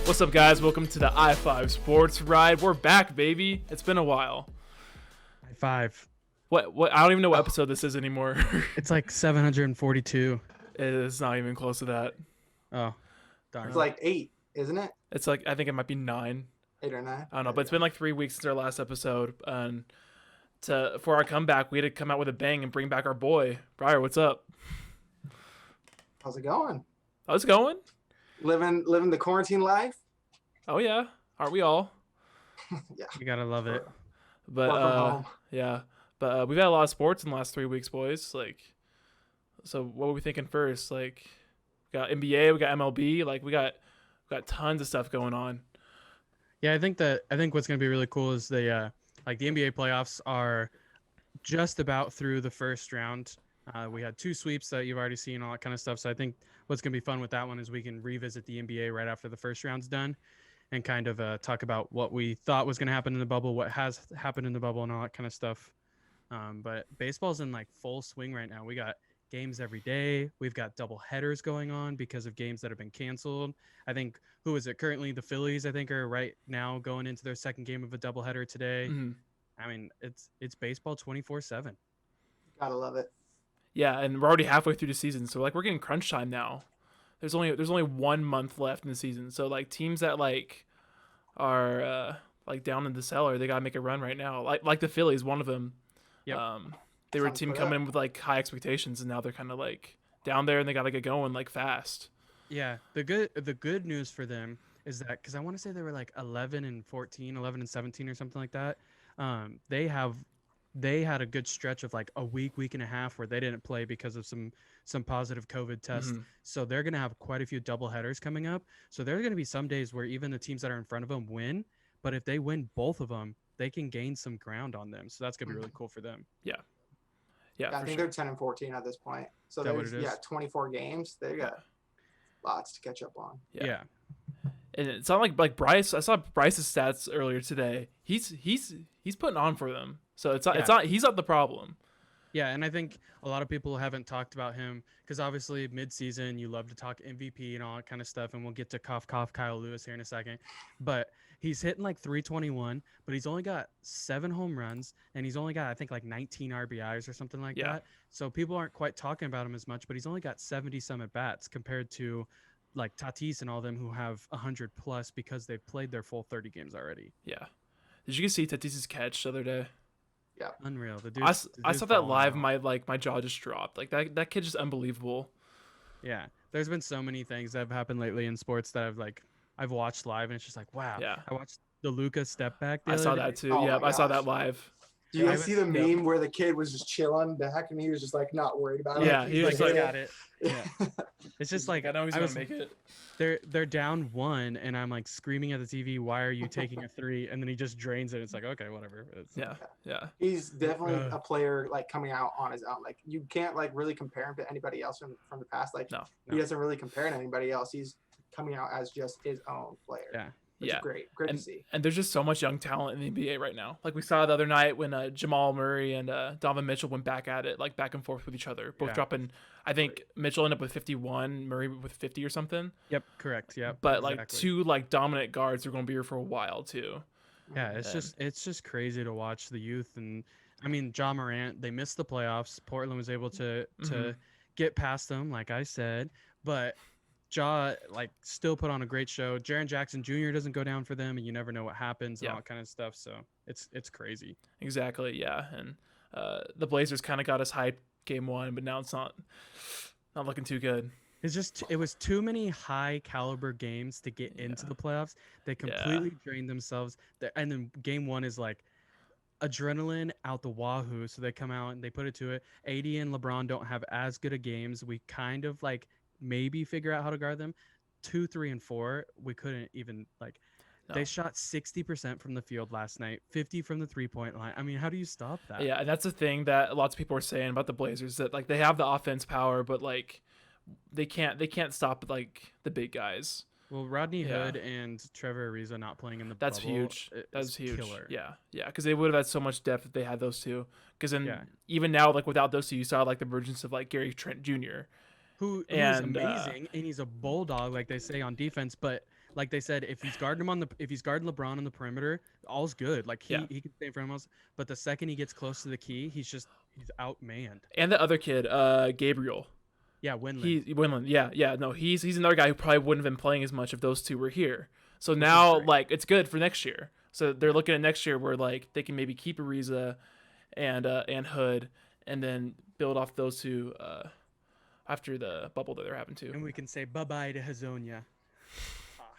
What's up, guys? Welcome to the I5 Sports Ride. We're back, baby. It's been a while. High five. What? I don't even know what episode this is anymore. It's like 742. It's not even close to that. Oh, darn. It's like 8, isn't it? It's like, I think it might be 9. 8 or 9. I don't know, but it's been like 3 weeks since our last episode. And for our comeback, we had to come out with a bang and bring back our boy. Briar, what's up? How's it going? How's it going? Living the quarantine life. Oh, yeah. Aren't we all? Yeah. You gotta love it. But, Work from home. yeah. But we've had a lot of sports in the last 3 weeks, boys. Like, so what were we thinking first? Like, we got NBA, we got MLB. Like, we got tons of stuff going on. Yeah, I think what's gonna be really cool is the NBA playoffs are just about through the first round. We had 2 sweeps that you've already seen, all that kind of stuff. So I think what's going to be fun with that one is we can revisit the NBA right after the first round's done and kind of talk about what we thought was going to happen in the bubble, what has happened in the bubble, and all that kind of stuff. But baseball's in like full swing right now. We got games every day. We've got double headers going on because of games that have been canceled. I think, who is it currently? The Phillies, I think, are right now going into their second game of a doubleheader today. Mm-hmm. I mean, it's baseball 24/7. Gotta love it. Yeah, and we're already halfway through the season, so like we're getting crunch time now. There's only 1 month left in the season, so like teams that like are like down in the cellar, they gotta make a run right now. Like the Phillies, one of them. Yep. They were a Sounds team good. coming in with like high expectations, and now they're kind of like down there, and they gotta get going like fast. Yeah, the good news for them is that, because I want to say they were like 11-14, 11-17 or something like that. They had a good stretch of like a week and a half where they didn't play because of some positive COVID tests. Mm-hmm. So they're going to have quite a few double headers coming up. So there are going to be some days where even the teams that are in front of them win, but if they win both of them, they can gain some ground on them. So that's going to be really cool for them. Yeah, Yeah, I for think sure. they're 10 and 14 at this point. So Is that what there's it is? 24 games. They got lots to catch up on. Yeah. And it's not like Bryce. I saw Bryce's stats earlier today. He's putting on for them. So it's not he's not the problem. Yeah, and I think a lot of people haven't talked about him because obviously mid-season you love to talk MVP and all that kind of stuff, and we'll get to cough Kyle Lewis here in a second. But he's hitting like 321, but he's only got 7 home runs, and he's only got I think like 19 RBIs or something like that. So people aren't quite talking about him as much, but he's only got 70 some at bats compared to like Tatis and all them who have 100 plus because they've played their full 30 games already. Yeah. Did you guys see Tatis's catch the other day? Yeah. Unreal. The I dude's saw that balling live. out. My jaw just dropped. Like that kid's just unbelievable. Yeah, there's been so many things that have happened lately in sports that I've watched live, and it's just like, wow. Yeah. I watched the Luka step back. I saw that too. Oh Yeah, my I saw gosh. that live. Do you Yeah, guys see the meme where the kid was just chilling back and he was just like not worried about it? Yeah, he was like, got it. Yeah. It's just like I know he's I gonna was- make it. they're down 1, and I'm like screaming at the TV, "Why are you taking a 3?" And then he just drains it. It's like, okay, whatever. Yeah. He's definitely Ugh. a player like coming out on his own. Like you can't like really compare him to anybody else from the past. Like No. he doesn't really compare to anybody else. He's coming out as just his own player. Yeah. Which is great to see. And there's just so much young talent in the NBA right now. Like we saw the other night when Jamal Murray and Donovan Mitchell went back at it, like back and forth with each other, both Yeah. dropping. I think Mitchell ended up with 51, Murray with 50 or something. Yep. Correct. Yep. But like exactly. 2 like dominant guards are going to be here for a while too. Yeah, it's just crazy to watch the youth. And I mean, Ja Morant, they missed the playoffs. Portland was able to get past them, like I said, but Ja like still put on a great show. Jaren Jackson Jr. doesn't go down for them, and you never know what happens and all that kind of stuff. So it's crazy. Exactly. Yeah. And the Blazers kind of got us hyped game 1, but now it's not looking too good. It was too many high caliber games to get into the playoffs. They completely drained themselves. And then game 1 is like adrenaline out the wahoo. So they come out and they put it to it. AD and LeBron don't have as good of games. We kind of like maybe figure out how to guard them. 2, 3, and 4, we couldn't even like. No. They shot 60% from the field last night, 50 from the 3-point line. I mean, how do you stop that? Yeah, and that's the thing that lots of people are saying about the Blazers, that like they have the offense power, but like they can't stop like the big guys. Well, Rodney Hood and Trevor Ariza not playing in the That's bubble, huge. That's is huge. Killer. Yeah, because they would have had so much depth if they had those two. Because then Yeah. even now, like without those two, you saw like the emergence of like Gary Trent Jr. who's And amazing, and he's a bulldog, like they say on defense. But like they said, if he's guarding LeBron on the perimeter, all's good. Like Yeah. he can stay in front of us. But the second he gets close to the key, he's outmanned. and the other kid, Gabriel. Yeah, Winland. Winland. Yeah. No, he's another guy who probably wouldn't have been playing as much if those two were here. So now, great. like, it's good for next year. So they're looking at next year where like they can maybe keep Ariza and Hood, and then build off those two after the bubble that they're having too. And we can say bye bye to Hazonia.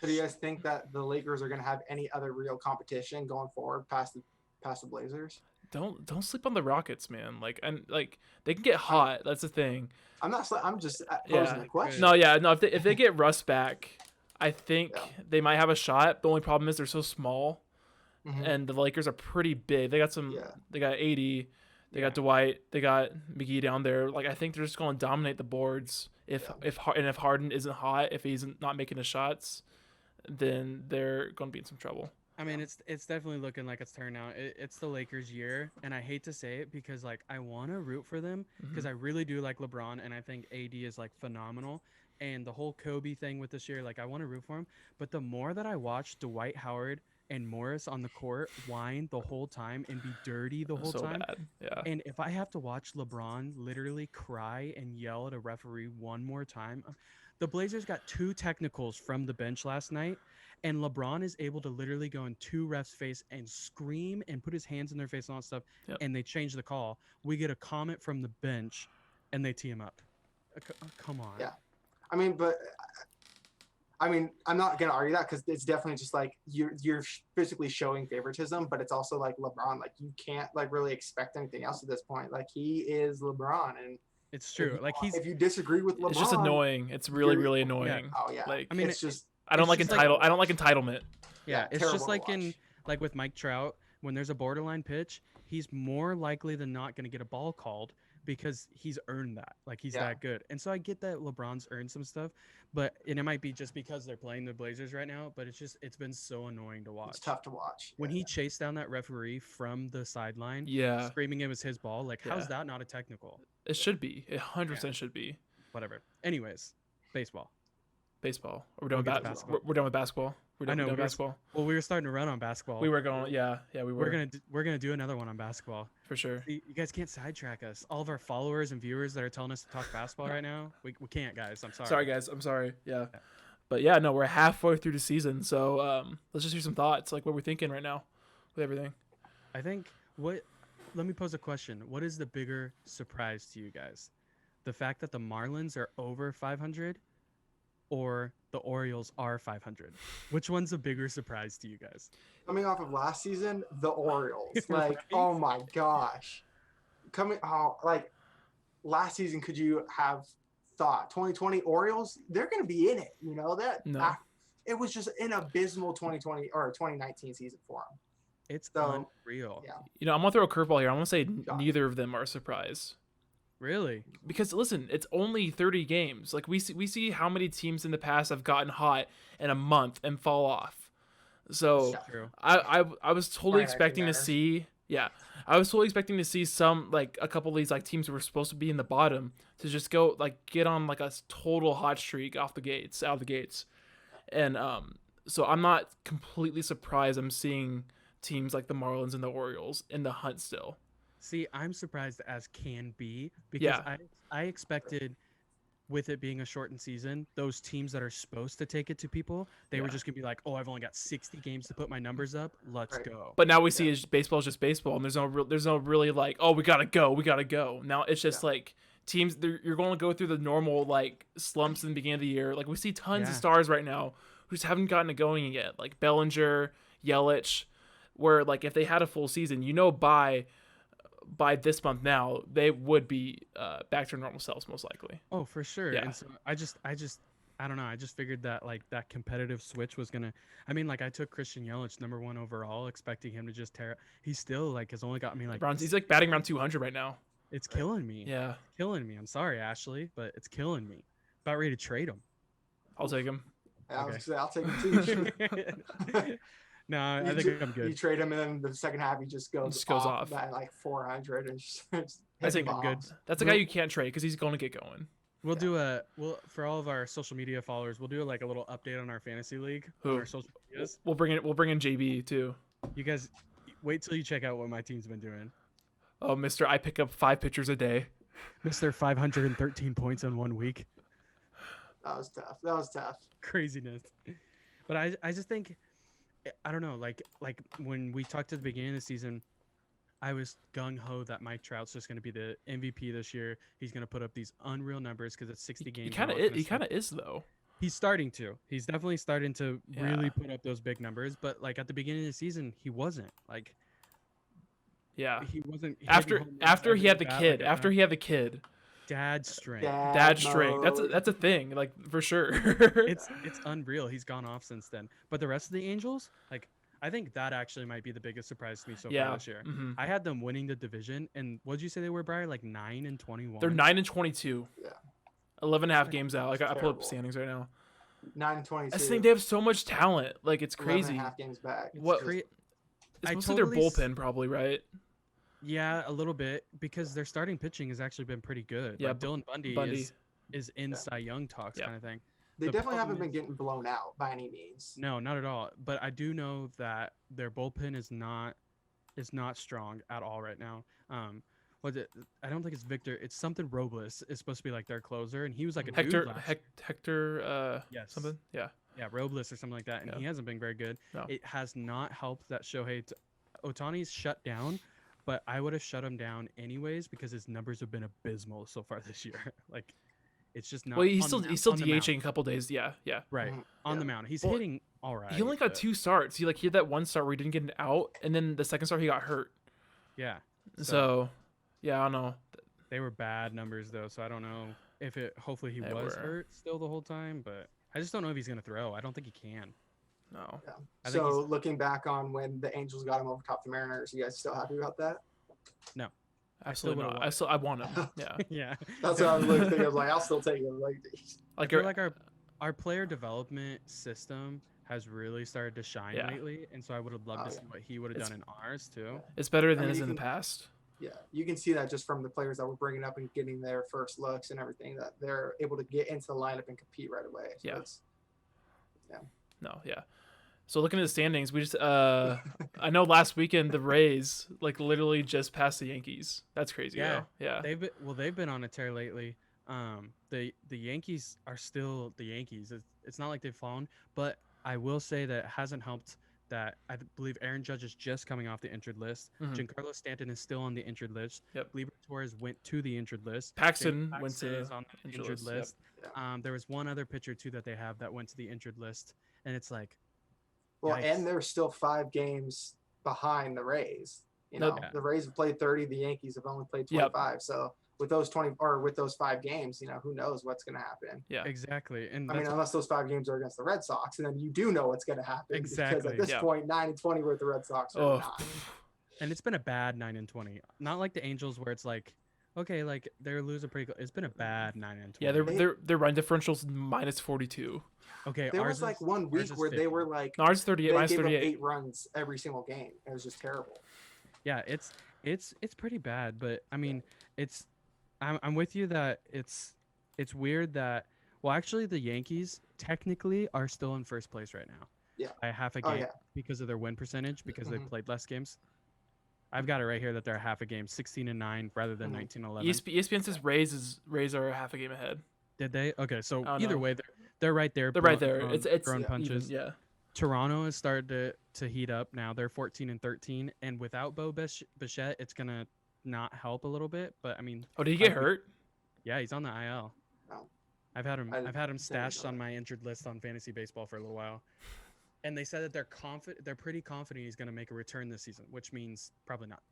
So do you guys think that the Lakers are going to have any other real competition going forward past the Blazers? Don't sleep on the Rockets, man. Like, and like they can get hot. That's the thing. I'm just posing a question. No. If they get Russ back, I think they might have a shot. The only problem is they're so small, and the Lakers are pretty big. They got some. Yeah. They got 80. They got Dwight. They got McGee down there. Like, I think they're just going to dominate the boards. If Harden isn't hot, if he's not making the shots, then they're going to be in some trouble. I mean, it's definitely looking like it's turned out. It's the Lakers' year, and I hate to say it because like I want to root for them because I really do like LeBron, and I think AD is like phenomenal. And the whole Kobe thing with this year, like I want to root for him. But the more that I watch Dwight Howard and Morris on the court whine the whole time and be dirty the whole time, bad. Yeah. and if I have to watch LeBron literally cry and yell at a referee one more time, the Blazers got 2 technicals from the bench last night. And LeBron is able to literally go in 2 refs' face and scream and put his hands in their face and all that stuff. Yep. And they change the call. We get a comment from the bench, and they tee him up. Come on. Yeah. I mean, I'm not gonna argue that because it's definitely just like you're physically showing favoritism, but it's also like LeBron. Like you can't like really expect anything else at this point. Like he is LeBron, and it's true. if you disagree with LeBron, it's just annoying. It's really annoying. Yeah. Oh yeah. Like, I mean, it's just. I don't like just entitlement. Yeah, it's just like watch. with Mike Trout, when there's a borderline pitch, he's more likely than not going to get a ball called because he's earned that. Like he's that good. And so I get that LeBron's earned some stuff, and it might be just because they're playing the Blazers right now, but it's been so annoying to watch. It's tough to watch. When he chased down that referee from the sideline, Yeah. screaming it was his ball, like how's that not a technical? It should be. It 100% should be. Whatever. Anyways, baseball. Baseball. We're done with basketball. We're done with basketball. We're done with we're- basketball. Well, we were starting to run on basketball. We were going. Yeah, we were. We're gonna do another one on basketball. For sure. You guys can't sidetrack us. All of our followers and viewers that are telling us to talk basketball right now, we can't, guys. I'm sorry. Sorry, guys. I'm sorry. Yeah. But yeah, no, we're halfway through the season, so let's just hear some thoughts, like what we're thinking right now with everything. I think let me pose a question. What is the bigger surprise to you guys? The fact that the Marlins are over 500 or the Orioles are 500? Which one's a bigger surprise to you guys? Coming off of last season, the Orioles. Like, Right? oh my gosh. Like last season, could you have thought 2020 Orioles, they're going to be in it, you know that? No. It was just an abysmal 2020 or 2019 season for them. It's So, unreal. Yeah. You know, I'm gonna throw a curveball here. I'm gonna say God. neither of them are a surprise. Really? Because listen, it's only 30 games. Like we see how many teams in the past have gotten hot in a month and fall off. So Yeah. True. I was totally Right, expecting to matters. see I was totally expecting to see some like a couple of these like teams who were supposed to be in the bottom to just go like get on like a total hot streak out of the gates. And so I'm not completely surprised I'm seeing teams like the Marlins and the Orioles in the hunt still. See, I'm surprised as can be because I expected, with it being a shortened season, those teams that are supposed to take it to people, they were just gonna be like, "Oh, I've only got 60 games to put my numbers up. Let's go." But now we see baseball is just baseball, and there's no really like, oh, we gotta go. Now it's just like teams. You're going to go through the normal like slumps in the beginning of the year. Like we see tons of stars right now who just haven't gotten it going yet, like Bellinger, Yelich, where like if they had a full season, by this month now, they would be back to normal selves most likely. Oh, for sure. Yeah. And so I don't know. I just figured that like that competitive switch was gonna. I mean, like I took Christian Yelich #1 overall, expecting him to just tear. He still like has only got me like. He's like batting around 200 right now. It's killing me. Yeah, It's killing me. I'm sorry, Ashley, but it's killing me. About ready to trade him. I'll take him. I was gonna say, I'll take it too. No, I think I'm good. You trade him, and then the second half he just goes off. at like 400 and just I think I'm I'm good. That's a guy you can't trade because he's going to get going. We'll do for all of our social media followers, we'll do like a little update on our fantasy league on Who? our social medias. We'll bring in JB too. You guys wait till you check out what my team's been doing. Oh, Mister, I pick up 5 pitchers a day. Mr. 513 points in 1 week. That was tough. That was tough. Craziness. But I just think, I don't know, like when we talked at the beginning of the season, I was gung-ho that Mike Trout's just going to be the MVP this year. He's going to put up these unreal numbers because it's 60 games. He kind of is though. He's starting to. He's definitely starting to Yeah. really put up those big numbers. But like at the beginning of the season, he wasn't. Like Yeah. he wasn't. After he had the kid. After he had the kid. dad strength. Dad strength. mode. That's a thing. Like for sure. It's unreal. He's gone off since then. But the rest of the Angels, like I think that actually might be the biggest surprise to me so far this year. Mhm. I had them winning the division, and what did you say they were, Brian? Like 9-21. They're 9-22. Yeah. 11 and a half games out. Like I pulled up Terrible. standings right now. 9-22. I just think they have so much talent. Like it's 11 and a crazy. half games back. What- It's It's I mostly totally their s- bullpen, probably, right? Yeah, a little bit because their starting pitching has actually been pretty good. Yeah, Like Dylan Bundy, Bundy. is in Cy Young talks Yeah. kind of thing. They The definitely haven't problem been getting blown out by any means. No, not at all. But I do know that their bullpen is not strong at all right now. Was it? I don't think it's Victor. It's something Robles is supposed to be like their closer, and he was like a dude Hector last- Hector Yes. something. Yeah. Yeah, Robles or something like that, and Yeah. he hasn't been very good. No. It has not helped that Otani's shut down, but I would have shut him down anyways because his numbers have been abysmal so far this year. Like, it's just not. Well, he's on still the he's mount- still on the mound. DHing a couple days. Yeah. Right Mhm. on Yeah. the mound. He's Well, hitting all right. He only got but- 2 starts. He had that one start where he didn't get an out, and then the second start he got hurt. Yeah, So, yeah, I don't know. they were bad numbers though, so I don't know if it. Hopefully he They was were. hurt still the whole time, but I just don't know if he's gonna throw. I don't think he can. No. Yeah. I think So looking back on when the Angels got him over top the Mariners, you guys still happy about that? Absolutely would've not. I want him. Yeah. Yeah, That's what I was looking. I was like, I'll still take him. Like, I Like, feel like our player development system has really started to shine Yeah. lately, and so I would have loved Oh, to yeah. see what he would have It's- done in ours too. it's better than I it mean, is you in the can- past. yeah, you can see that just from the players that we're bringing up and getting their first looks and everything, that they're able to get into the lineup and compete right away. So Yeah. it's- No, yeah. So looking at the standings, we just I know last weekend the Rays like literally just passed the Yankees. That's crazy. Yeah. though. Yeah. They've been on a tear lately. The Yankees are still the Yankees. It's not like they've fallen, but I will say that it hasn't helped that I believe Aaron Judge is just coming off the injured list. Mhm. Giancarlo Stanton is still on the injured list. Yep. Gleyber Torres went to the injured list. Paxton Paxton went to is on the injured injured list, yep. list. There was one other pitcher too that they have that went to the injured list, and it's like, well, Yikes. and they're still 5 games behind the Rays. You No- know, the Rays have played 30. The Yankees have only played Yep. 25. So with those 5 games, you know, who knows what's going to happen? Yeah. exactly. And I mean, that's unless those 5 games are against the Red Sox, and then you do know what's going to happen. Because Exactly. at this Yeah. point, 9-20 with the Red Sox are Oh, not. And it's been a bad 9-20. Not like the Angels where it's like, okay, like they're losing pretty. It's been a bad 9-20. yeah, their run differential's minus 42. Okay, There ours was like is- one ours week is where they 50. were like, No, ours is 38 they minus gave them 38. 8 runs every single game. It was just terrible. Yeah, it's pretty bad. But I mean, I'm with you that it's weird that actually the Yankees technically are still in first place right now. Yeah. By half a Oh, game yeah. because of their win percentage because they've Mhm. played less games. I've got it right here that they're half a game, 16-9 rather than Mhm. 19-11. ESPN says Rays are half a game ahead. Did they? Okay, so Oh, either no. way, they're right there. They're right throwing- there. throwing- It's throwing yeah, punches. Even, yeah. Toronto has started to heat up now. They're 14-13, and without Bo Bichette, it's gonna not help a little bit. But I mean, Oh, did he get I think- hurt? yeah, he's on the IL. Oh. I've had him. I I've had him didn't know stashed on that. my injured list on fantasy baseball for a little while, and they said that they're confident. They're pretty confident he's gonna make a return this season, which means probably not.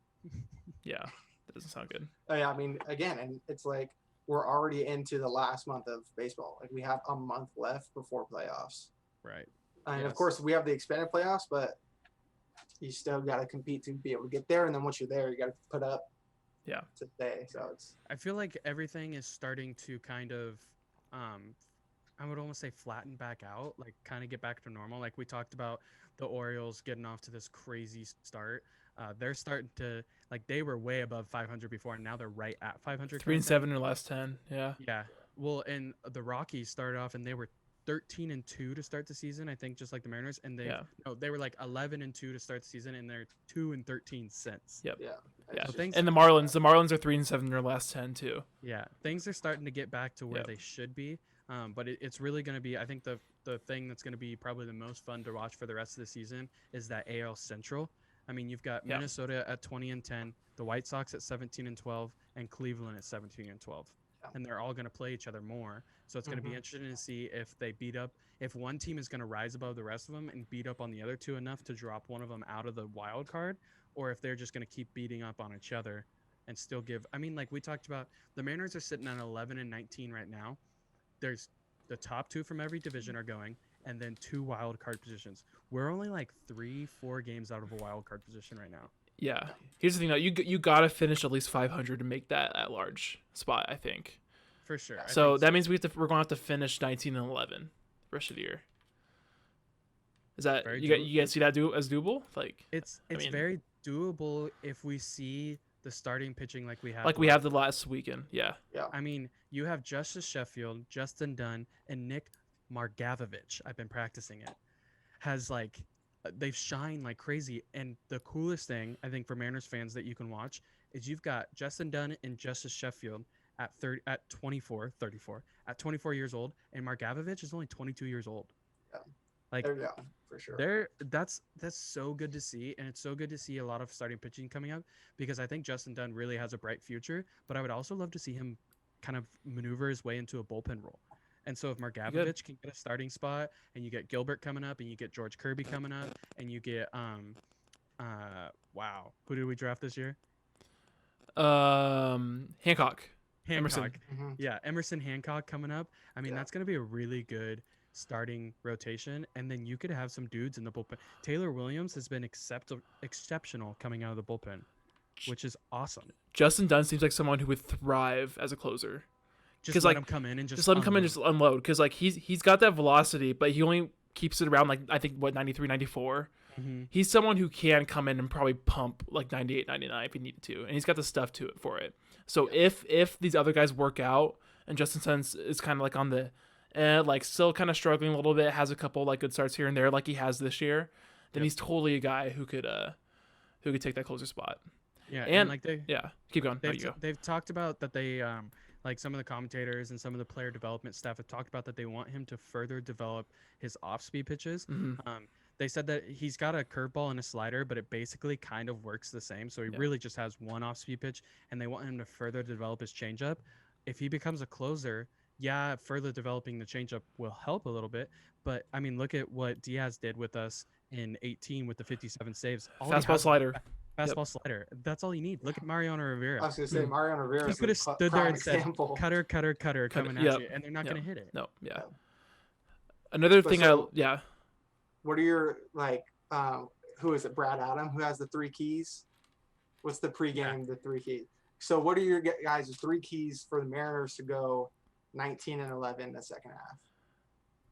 Yeah. That doesn't sound good. Oh, yeah, I mean, again, and it's like we're already into the last month of baseball. Like we have a month left before playoffs. Right. And of Yes. course, we have the expanded playoffs, but you still got to compete to be able to get there. And then once you're there, you got to put up Yeah. to stay. So it's I feel like everything is starting to kind of, I would almost say flatten back out, like kind of get back to normal. Like we talked about the Orioles getting off to this crazy start. They're starting to, like they were way above 500 before, and now they're right at 500. 3-7 in their last 10. Yeah. Yeah, Well, and the Rockies started off and they were 13-2 to start the season, I think, just like the Mariners, and they were like 11-2 to start the season, and they're 2-13 since. Yep. Yeah. Yeah. So things, And the Marlins are 3-7 in their last 10 too. yeah, things are starting to get back to where Yep. they should be. But it's really going to be, I think the thing that's going to be probably the most fun to watch for the rest of the season is that AL Central. I mean, you've got Yeah. Minnesota at 20-10, the White Sox at 17-12, and Cleveland at 17-12. Yeah. And they're all going to play each other more. So it's going to be interesting to see if they beat up, if one team is going to rise above the rest of them and beat up on the other two enough to drop one of them out of the wild card, or if they're just going to keep beating up on each other and still give. I mean, like we talked about, the Mariners are sitting at 11-19 right now. There's the top two from every division are going, and then 2 wild card positions. We're only like 3-4 games out of a wild card position right now. Yeah. Here's the thing though, you got to finish at least 500 to make that at large spot, I think. For sure. So that means we're going to have to finish 19-11 the rest of the year. Is that Very you guys see that as doable? Like it's mean- very doable if we see the starting pitching like we have. we have the last weekend. Yeah. I mean, you have Justice Sheffield, Justin Dunn, and Nick Margavovich. I've been practicing it. Has they've shined like crazy. And the coolest thing I think for Mariners fans that you can watch is you've got Justin Dunn and Justice Sheffield at 24 years old, and Margavovich is only 22 years old. Yeah. Like There you go, for sure. that's so good to see, and it's so good to see a lot of starting pitching coming up because I think Justin Dunn really has a bright future, but I would also love to see him kind of maneuver his way into a bullpen role. And so if Margavovich can get a starting spot, and you get Gilbert coming up, and you get George Kirby coming up, and you get who did we draft this year? Hancock. Emerson. Yeah, Emerson Hancock coming up. I mean, Yeah. that's going to be a really good starting rotation, and then you could have some dudes in the bullpen. Taylor Williams has been exceptional coming out of the bullpen, which is awesome. Justin Dunn seems like someone who would thrive as a closer. Just let him come in and just let him come in and just unload because he's got that velocity, but he only keeps it around I think 93, 94. Mm-hmm. He's someone who can come in and probably pump 98, 99 if he needed to, and he's got the stuff to it for it. So if these other guys work out and Justin Dunn is kind of on the still kind of struggling a little bit, has a couple good starts here and there like he has this year, then he's totally a guy who could take that closer spot. Yeah, and keep going. They've talked about that they some of the commentators and some of the player development staff have talked about that they want him to further develop his off-speed pitches. Mm-hmm. They said that he's got a curveball and a slider, but it basically kind of works the same. So he really just has one off-speed pitch, and they want him to further develop his changeup. If he becomes a closer, further developing the changeup will help a little bit. But I mean, look at what Diaz did with us in 18 with the 57 saves. Fastball slider. Fastball slider. That's all you need. Look at Mariano Rivera. I was going to say Mariano Rivera. He could have stood there and said, "Cutter, cutter, cutter," coming at you, and they're not going to hit it. No, yeah. Another thing, What are your who is it? Brad Adam, who has the 3 keys. What's the pregame? The 3 keys. So what are your guys' 3 keys for the Mariners to go 19-11 in the second half?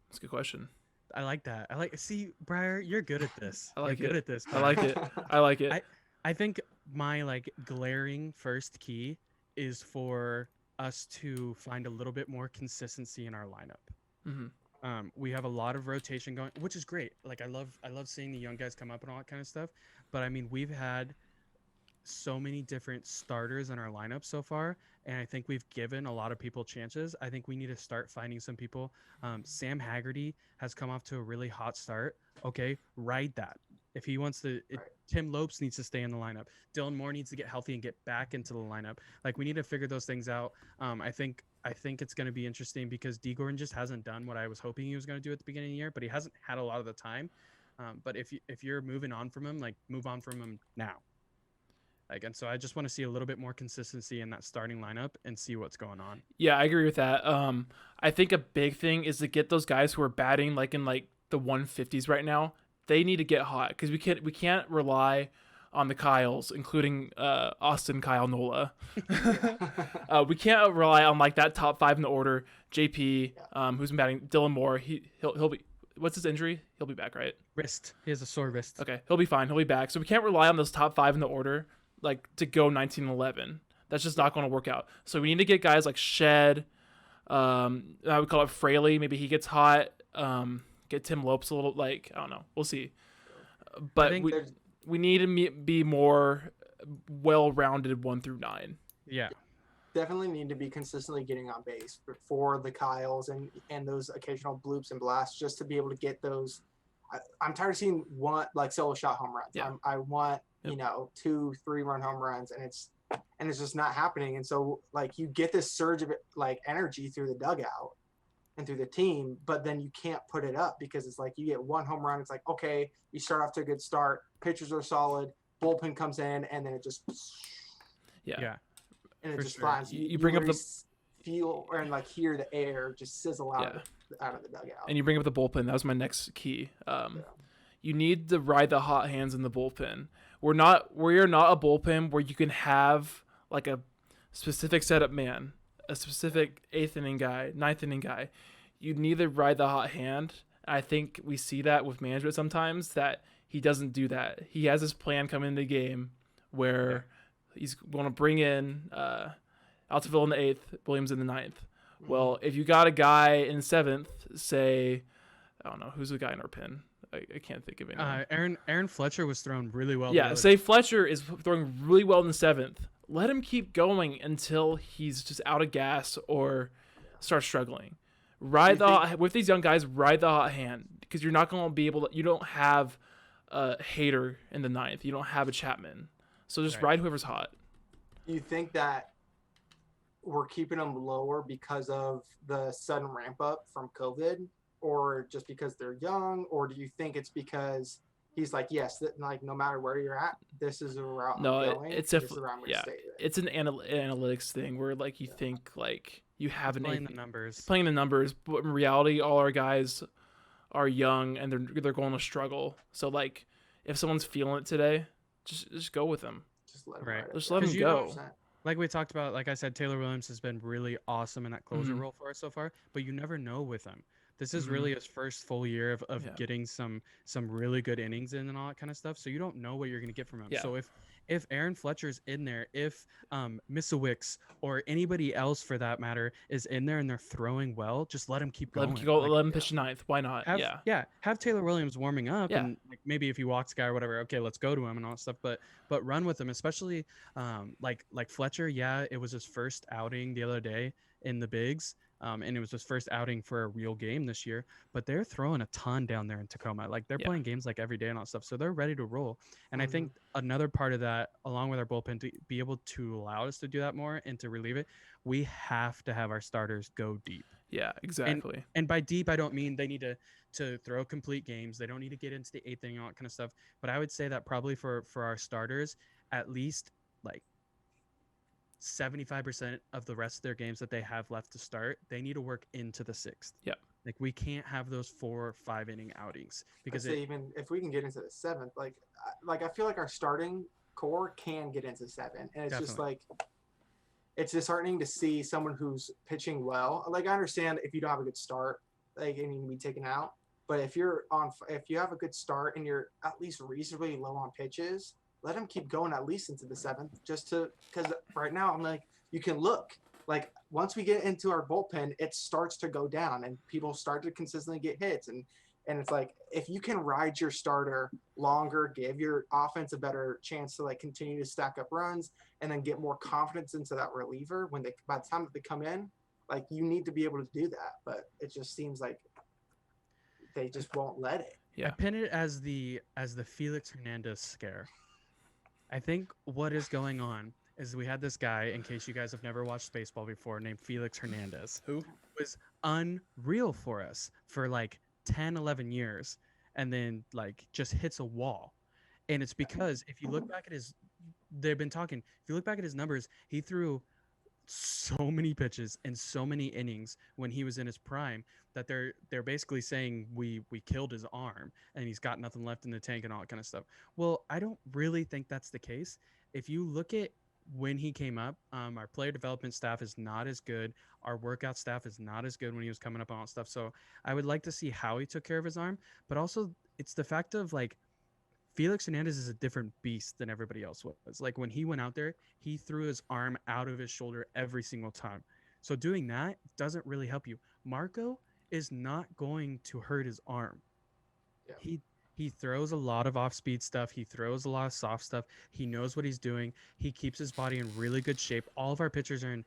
That's a good question. I like that. See, Briar, you're good at this. I like you're it. good at this. I like it. I like it. I think my glaring first key is for us to find a little bit more consistency in our lineup. Mm-hmm. We have a lot of rotation going, which is great. I love seeing the young guys come up and all that kind of stuff. But I mean, we've had so many different starters in our lineup so far, and I think we've given a lot of people chances. I think we need to start finding some people. Sam Haggerty has come off to a really hot start. Okay, ride that. If he wants to, Tim Lopes needs to stay in the lineup. Dylan Moore needs to get healthy and get back into the lineup. We need to figure those things out. I think it's going to be interesting because D. Gordon just hasn't done what I was hoping he was going to do at the beginning of the year, but he hasn't had a lot of the time. But if you're moving on from him, move on from him now. And so I just want to see a little bit more consistency in that starting lineup and see what's going on. Yeah, I agree with that. I think a big thing is to get those guys who are batting in the 150s right now. They need to get hot because we can't rely on the Kyles, including Austin Kyle Nola. We can't rely on that top 5 in the order. JP, who's been batting, Dylan Moore. He'll be. What's his injury? He'll be back, right? Wrist. He has a sore wrist. Okay, he'll be fine. He'll be back. So we can't rely on those top 5 in the order to go 19-11. That's just not going to work out. So we need to get guys like Shed, I would call it Fraley. Maybe he gets hot. Get Tim Lopes a little, like, I don't know. We'll see. But think we need to be more well-rounded 1 through 9. Yeah. Definitely need to be consistently getting on base for the Kyles and those occasional bloops and blasts just to be able to get those. I'm tired of seeing one like solo shot home runs. Yeah. I want 2-3 run home runs, and it's just not happening. And so like you get this surge of like energy through the dugout and through the team, but then you can't put it up because it's like you get one home run. It's like, okay, you start off to a good start, pitchers are solid, bullpen comes in, and then it just Yeah. and it For just sure. flies. You bring up the feel and like hear the air just sizzle out of the dugout. and you bring up the bullpen. That was my next key. You need to ride the hot hands in the bullpen. We are not a bullpen where you can have like a specific setup man, a specific 8th inning guy, 9th inning guy. You need to ride the hot hand. I think we see that with management sometimes that he doesn't do that. He has his plan coming into the game where he's going to bring in Altaville in the 8th, Williams in the 9th. Mm-hmm. Well, if you got a guy in 7th, say, I don't know, who's the guy in our pen? I can't think of anyone. Aaron Fletcher was thrown really well. Yeah, say Fletcher is throwing really well in the 7th. Let him keep going until he's just out of gas or starts struggling. With these young guys, ride the hot hand because you're not going to be able to. You don't have a Hader in the 9th. You don't have a Chapman. So just ride whoever's hot. You think that we're keeping them lower because of the sudden ramp up from COVID, or just because they're young, or do you think it's because he's like, yes, like no matter where you're at, this is the route I'm going. It's this is where I'm going to stay. It's an analytics thing where like you think like you have playing the numbers, but in reality, all our guys are young and they're going to struggle. So like, if someone's feeling it today, just go with them. Just let them Just let them go. Like we talked about, like I said, Taylor Williams has been really awesome in that closer role for us so far, but you never know with him. This is really his first full year of getting some really good innings in and all that kind of stuff. So you don't know what you're going to get from him. Yeah. So if Aaron Fletcher's in there, if Misawicz or anybody else for that matter is in there and they're throwing well, just let him keep going. Let him pitch 9th. Why not? Have Taylor Williams warming up and like maybe if he walks a guy or whatever, okay, let's go to him and all that stuff. But run with him, especially like Fletcher. Yeah, it was his first outing the other day in the bigs. And it was his first outing for a real game this year, but they're throwing a ton down there in Tacoma. Like they're playing games like every day and all that stuff. So they're ready to roll. And I think another part of that, along with our bullpen, to be able to allow us to do that more and to relieve it, we have to have our starters go deep. Yeah, exactly. And by deep, I don't mean they need to throw complete games. They don't need to get into the 8th inning and all that kind of stuff. But I would say that probably for our starters, at least like 75% of the rest of their games that they have left to start, they need to work into the 6th. Yeah. Like we can't have those 4 or 5 inning outings because even if we can get into the 7th, like I feel like our starting core can get into 7, and it's just like it's disheartening to see someone who's pitching well. Like I understand if you don't have a good start, like you need to be taken out. But if you have a good start and you're at least reasonably low on pitches, let him keep going at least into the 7th, because right now I'm like, you can look like once we get into our bullpen, it starts to go down and people start to consistently get hits. And it's like, if you can ride your starter longer, give your offense a better chance to like continue to stack up runs and then get more confidence into that reliever by the time that they come in, like you need to be able to do that. But it just seems like they just won't let it. I pin it as the Felix Hernandez scare. I think what is going on is we had this guy, in case you guys have never watched baseball before, named Felix Hernandez, who was unreal for us for like 10, 11 years and then like just hits a wall. And it's because if you look back at if you look back at his numbers, he threw so many pitches and so many innings when he was in his prime that they're basically saying we killed his arm and he's got nothing left in the tank and all that kind of stuff. Well, I don't really think that's the case. If you look at when he came up, our player development staff is not as good. Our workout staff is not as good when he was coming up on all that stuff. So I would like to see how he took care of his arm, but also it's the fact of like Felix Hernandez is a different beast than everybody else was. Like when he went out there, he threw his arm out of his shoulder every single time. So doing that doesn't really help you. Marco is not going to hurt his arm. Yeah. He throws a lot of off-speed stuff. He throws a lot of soft stuff. He knows what he's doing. He keeps his body in really good shape. All of our pitchers are in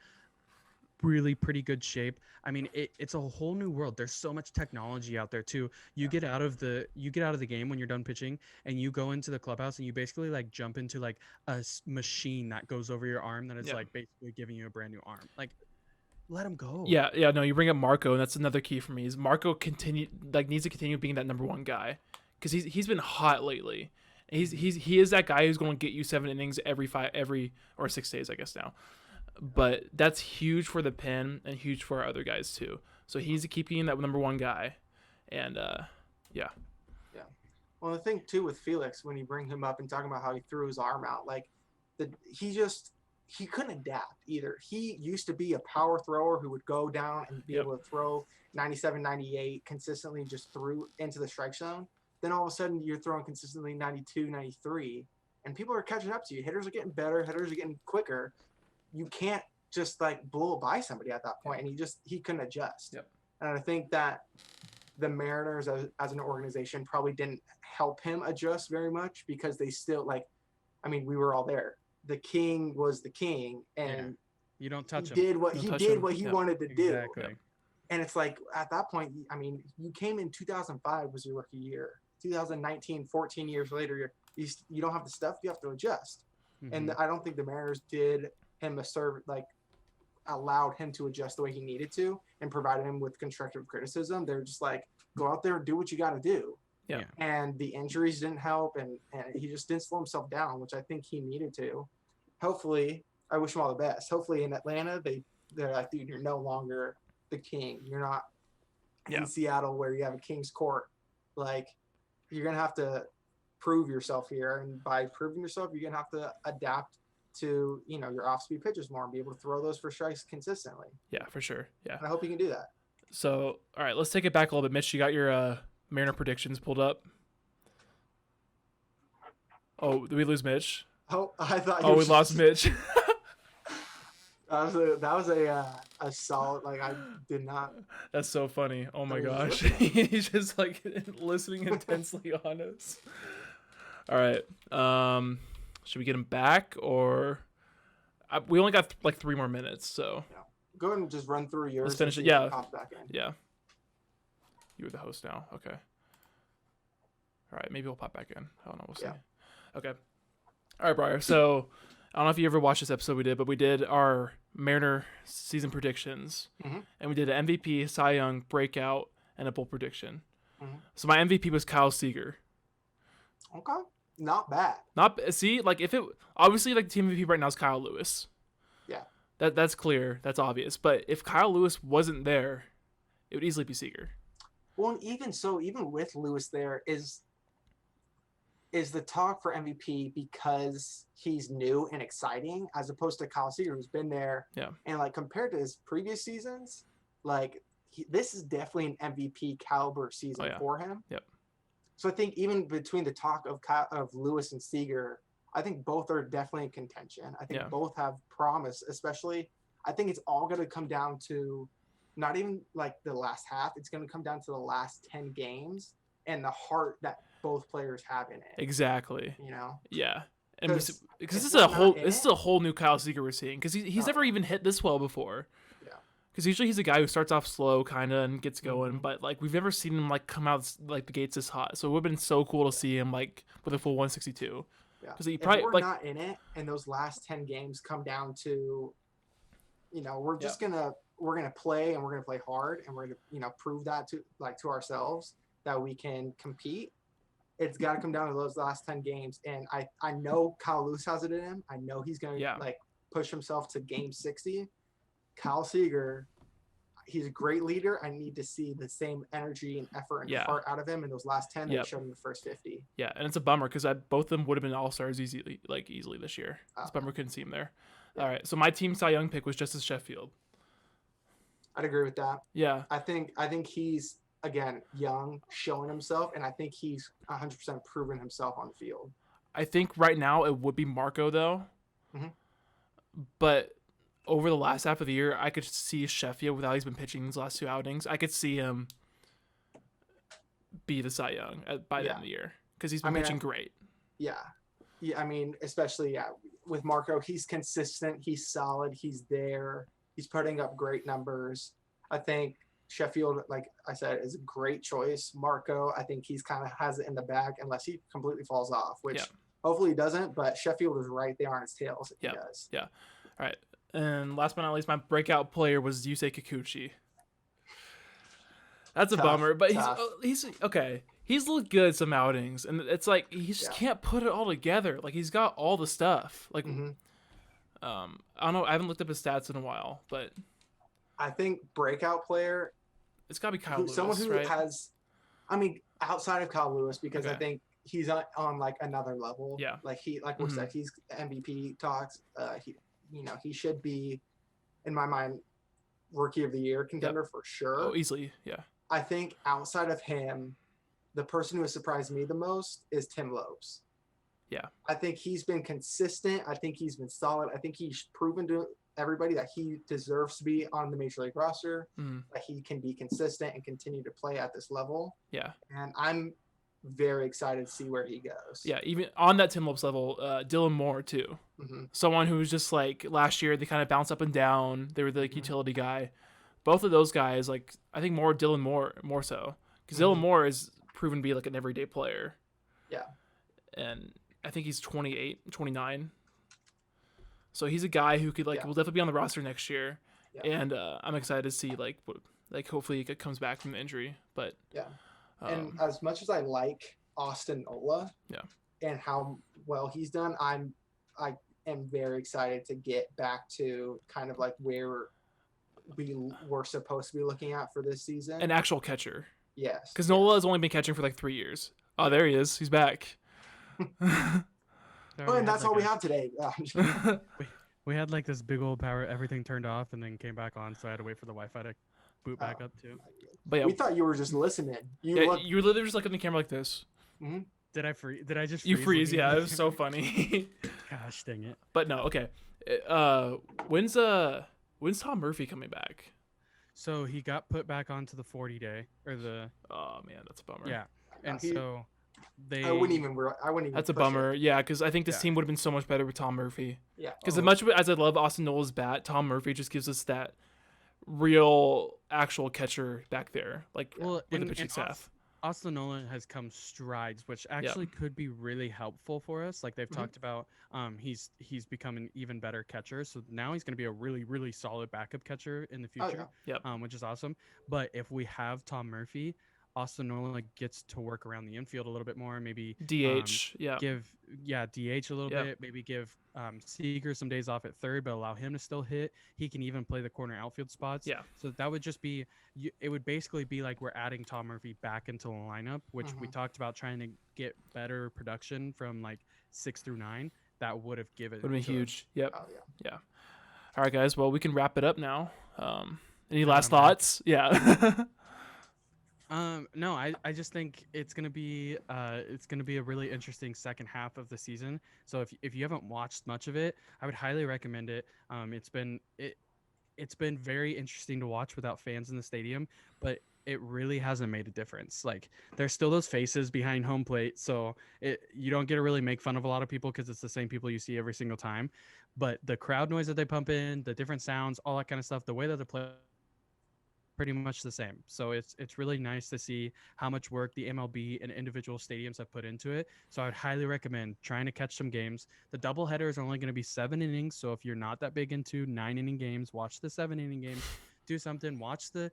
really pretty good shape. I mean, it's a whole new world. There's so much technology out there too. You get out of the game when you're done pitching, and you go into the clubhouse, and you basically like jump into like a machine that goes over your arm that is Yeah. like basically giving you a brand new arm. Like, let him go. Yeah, no, you bring up Marco, and that's another key for me. Is Marco needs to continue being that number one guy, because he's been hot lately. He is that guy who's going to get you 7 innings every or 6 days, I guess now. But that's huge for the pen and huge for our other guys too. So he needs to keep being that number one guy, and yeah. Well, the thing too with Felix, when you bring him up and talking about how he threw his arm out, like he couldn't adapt either. He used to be a power thrower who would go down and be able to throw 97, 98 consistently just through into the strike zone. Then all of a sudden you're throwing consistently 92, 93, and people are catching up to you. Hitters are getting better. Hitters are getting quicker. You can't just like blow by somebody at that point, and he couldn't adjust. Yep. And I think that the Mariners as an organization probably didn't help him adjust very much, because they still we were all there. The king was the king, and you don't touch him. He did what he wanted to do. Exactly. And it's like at that point, I mean, you came in 2005 was your rookie year. 2019, 14 years later, you don't have the stuff. You have to adjust. Mm-hmm. And I don't think the Mariners did him a allowed him to adjust the way he needed to, and provided him with constructive criticism. They're just like, go out there and do what you got to do. Yeah. And the injuries didn't help, and he just didn't slow himself down, which I think he needed to. Hopefully, I wish him all the best. Hopefully in Atlanta, they're like, dude, you're no longer the king. You're not in Seattle where you have a king's court. Like, you're going to have to prove yourself here. And by proving yourself, you're going to have to adapt to, your off-speed pitches more and be able to throw those for strikes consistently. Yeah, for sure. Yeah. And I hope you can do that. So, all right, let's take it back a little bit. Mitch, you got your Mariner predictions pulled up? Oh, did we lose Mitch? Oh, I thought. Oh, we lost Mitch. That was a solid. Like, I did not. That's so funny. Oh my gosh, he's just like listening intensely on us. All right. Should we get him back, or we only got like 3 more minutes, so go ahead and just run through yours. Let's finish it. Yeah. Yeah. You were the host now. Okay. All right. Maybe we'll pop back in. I don't know. We'll see. Okay. All right, Briar. So I don't know if you ever watched this episode we did, but we did our Mariner season predictions, and we did an MVP, Cy Young, breakout, and a bull prediction. So my MVP was Kyle Seager. Okay. Not bad. If it obviously like the team MVP right now is Kyle Lewis. Yeah. That's clear. That's obvious. But if Kyle Lewis wasn't there, it would easily be Seager. Well, and even with Lewis there, is the talk for MVP because he's new and exciting, as opposed to Kyle Seager, who's been there. Yeah. And like compared to his previous seasons, like this is definitely an MVP caliber season for him. Yep. So I think even between the talk of Lewis and Seager, I think both are definitely in contention. I think both have promise, especially. I think it's all going to come down to not even like the last half. It's going to come down to the last 10 games and the heart that both players have in it. Exactly. Yeah. And because this is a whole new Kyle Seager we're seeing, because he's never even hit this well before. Yeah. Because usually he's a guy who starts off slow kind of and gets going, but like we've never seen him like come out like the gates this hot. So it would have been so cool to see him like with a full 162. Yeah. Because he probably we're not in it, and those last 10 games come down to, we're just we're gonna play, and we're gonna play hard, and we're gonna prove that to ourselves that we can compete. It's got to come down to those last 10 games, and I know Kyle Lewis has it in him. I know he's gonna like push himself to game 60. Kyle Seager, he's a great leader. I need to see the same energy and effort and heart out of him in those last 10 that he showed in the first 50. Yeah, and it's a bummer because both of them would have been all-stars easily this year. It's a bummer we couldn't see him there. All right, so my team Cy Young pick was Justice Sheffield. I'd agree with that. Yeah. I think he's, again, young, showing himself, and I think he's 100% proven himself on the field. I think right now it would be Marco, though. But over the last half of the year, I could see Sheffield, without he's been pitching these last 2 outings, I could see him be the Cy Young by the end of the year because he's been pitching great. Yeah. Yeah, I mean, especially with Marco, he's consistent, he's solid, he's there, he's putting up great numbers. I think Sheffield, like I said, is a great choice. Marco, I think he's kind of has it in the bag unless he completely falls off, which hopefully he doesn't, but Sheffield is right there on his tails if he does. Yeah. All right. And last but not least, my breakout player was Yusei Kikuchi. That's a bummer, but he's okay. He's looked good some outings, and it's like he just can't put it all together. Like he's got all the stuff. Like, I don't know. I haven't looked up his stats in a while, but I think breakout player. It's got to be Kyle Lewis, someone who right? has. I mean, outside of Kyle Lewis, because I think he's on like another level. Yeah. Like we said, he's MVP talks. He should be, in my mind, Rookie of the Year contender for sure. Oh, easily, yeah. I think outside of him, the person who has surprised me the most is Tim Lopes. Yeah. I think he's been consistent. I think he's been solid. I think he's proven to everybody that he deserves to be on the Major League roster, that he can be consistent and continue to play at this level. Yeah. And I'm very excited to see where he goes. Yeah, even on that Tim Lopes level, Dylan Moore too. Someone who was just like last year, they kind of bounced up and down. They were the utility guy. Both of those guys, like I think Dylan Moore more so, because Dylan Moore is proven to be like an everyday player. Yeah. And I think he's 28, 29. So he's a guy who could will definitely be on the roster next year. Yeah. And I'm excited to see hopefully he comes back from the injury. But and as much as I like Austin Nola, and how well he's done, I am very excited to get back to kind of like where we were supposed to be looking at for this season. An actual catcher. Yes. Because Nola has only been catching for like 3 years. Oh, there he is. He's back. And that's all we have today. We had like this big old power, everything turned off and then came back on, so I had to wait for the Wi-Fi to boot back up too. But yeah, we thought you were just listening. You were literally just like on the camera like this. Did I freeze? Did I just freeze? You freeze, yeah. It was so funny. Gosh dang it. But no, okay. When's Tom Murphy coming back? So he got put back onto the 40-day or the. Oh man, that's a bummer. Yeah, and so they. I wouldn't even. That's a bummer. Yeah, because I think this team would have been so much better with Tom Murphy. Yeah. Because as much as I love Austin Nola's bat, Tom Murphy just gives us that real, actual catcher back there, like with the pitching staff. Austin Nolan has come strides, which actually could be really helpful for us. Like they've talked about, he's become an even better catcher. So now he's going to be a really, really solid backup catcher in the future, which is awesome. But if we have Tom Murphy, Austin Nolan gets to work around the infield a little bit more. Maybe DH, give DH a little bit. Maybe give Seager some days off at third, but allow him to still hit. He can even play the corner outfield spots. Yeah. So that would just be. It would basically be like we're adding Tom Murphy back into the lineup, which we talked about trying to get better production from like 6 through 9. That would have given. Would have been huge. Yep. Oh, yeah. All right, guys. Well, we can wrap it up now. Any last thoughts? Yeah. No, I just think it's gonna be a really interesting second half of the season. So if you haven't watched much of it, I would highly recommend it. It's been very interesting to watch without fans in the stadium, but it really hasn't made a difference. Like there's still those faces behind home plate, so you don't get to really make fun of a lot of people because it's the same people you see every single time. But the crowd noise that they pump in, the different sounds, all that kind of stuff, the way that they play. Pretty much the same. So it's really nice to see how much work the MLB and individual stadiums have put into it. So I would highly recommend trying to catch some games. The doubleheaders are only going to be 7 innings. So if you're not that big into 9-inning games, watch the 7-inning games. Do something. Watch the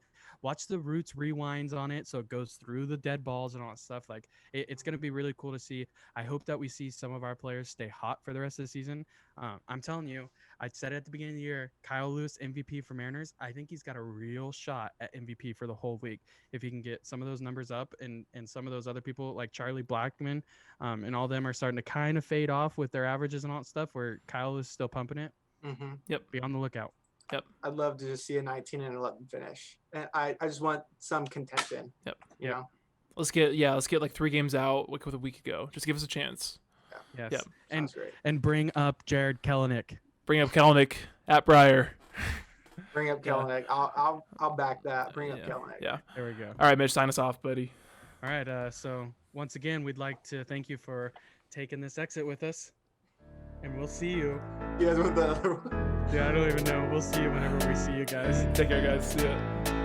Roots rewinds on it, so it goes through the dead balls and all that stuff. Like it's going to be really cool to see. I hope that we see some of our players stay hot for the rest of the season. I'm telling you, I said it at the beginning of the year, Kyle Lewis MVP for Mariners. I think he's got a real shot at MVP for the whole league if he can get some of those numbers up, and some of those other people like Charlie Blackmon and all them are starting to kind of fade off with their averages and all that stuff, where Kyle is still pumping it. Yep. Be on the lookout. Yep. I'd love to just see a 19-11 finish, and I just want some contention. Yep. You know? Let's get like 3 games out like with a week ago. Just give us a chance. Yes. Yep. Sounds great. And bring up Jared Kelenic. Bring up Kelenic at Briar. Bring up Yeah. Kellogg. I'll back that. Bring up Yeah. Kellogg. Yeah. There we go. All right, Mitch, sign us off, buddy. All right. So once again, we'd like to thank you for taking this exit with us, and we'll see you. You guys want the other one? Yeah, I don't even know. We'll see you whenever we see you guys. Take care, guys. See ya.